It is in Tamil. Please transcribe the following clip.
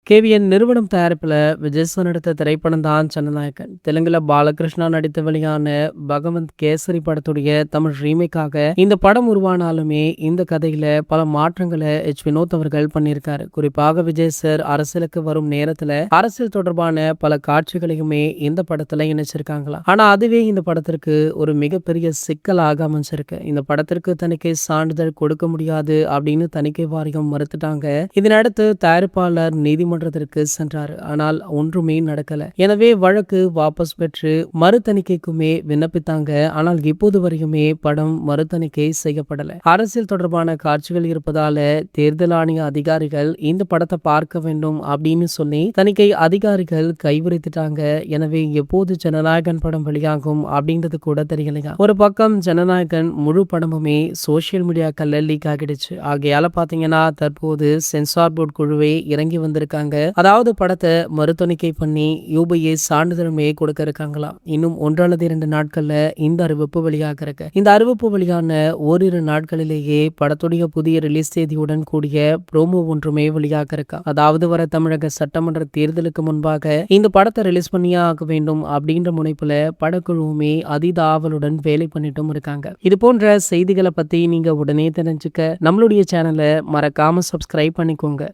கேவிஎன் நிறுவனம் தயாரிப்புல விஜய் சார் நடித்த திரைப்படம் தான் ஜனநாயகன். தெலுங்குல பாலகிருஷ்ணா நடித்து வெளியான பகவந்த் கேசரி படத்துடைய தமிழ் ரீமேக்காக இந்த படம் உருவானாலுமே இந்த கதையில பல மாற்றங்களை வினோத் அவர்கள் பண்ணியிருக்காரு. குறிப்பாக விஜய் சார் அரசியலுக்கு வரும் நேரத்துல அரசியல் தொடர்பான பல காட்சிகளையுமே இந்த படத்துல இணைச்சிருக்காங்களா. ஆனா அதுவே இந்த படத்திற்கு ஒரு மிகப்பெரிய சிக்கலாக அமைஞ்சிருக்கு. இந்த படத்திற்கு தணிக்கை சான்றிதழ் கொடுக்க முடியாது அப்படின்னு தணிக்கை வாரியம் மறுத்துட்டாங்க. இதனடுத்து தயாரிப்பாளர் நீதிமன்றத்திற்கு சென்றார். ஆனால் ஒன்றுமே நடக்கல. எனவே வழக்கு வாபஸ் பெற்று மறு தணிக்கைக்குமே விண்ணப்பித்தாங்க. ஆனால் இப்போது வரையுமே படம் மறு தணிக்கை செய்யப்படல. அரசியல் தொடர்பான காட்சிகள் இருப்பதால தேர்தல் ஆணைய அதிகாரிகள் இந்த படத்தை பார்க்க வேண்டும் அப்படின்னு சொல்லி தணிக்கை அதிகாரிகள் கைவிரித்துட்டாங்க. எனவே எப்போது ஜனநாயகன் படம் வெளியாகும் அப்படின்றது கூட தெரியலையா. ஒரு பக்கம் ஜனநாயகன் முழு படமுமே சோசியல் மீடியாக்கள்ல லீக் ஆகிடுச்சு. ஆகையால பாத்தீங்கன்னா தற்போது சென்சார் போர்டு குழுவே இறங்கி வந்திருக்காங்க. அதாவது படத்தை மறுதணிக்கை பண்ணி யூபிஏ சான்றிதழுமே கொடுக்க இருக்காங்களாம். இன்னும் 1 அல்லது 2 நாட்கள்ல இந்த அறிவிப்பு வெளியாக இருக்கு. இந்த அறிவிப்பு வெளியான ஓரிரு நாட்களிலேயே படத்துடைய புதிய ரிலீஸ் தேதியுடன் கூடிய ப்ரோமோ ஒன்றுமே வெளியாக இருக்கா. அதாவது வர தமிழக சட்டமன்ற தேர்தலுக்கு முன்பாக இந்த படத்தை ரிலீஸ் பண்ணியே ஆக வேண்டும் அப்படின்ற முனைப்புல படக்குழுவுமே அதீத ஆவலுடன் வேலை பண்ணிட்டும் இருக்காங்க. இது போன்ற செய்திகளை பத்தி நீங்க உடனே தெரிஞ்சுக்க நம்மளுடைய சேனலை மறக்காம சப்ஸ்கிரைப் பண்ணிக்கோங்க.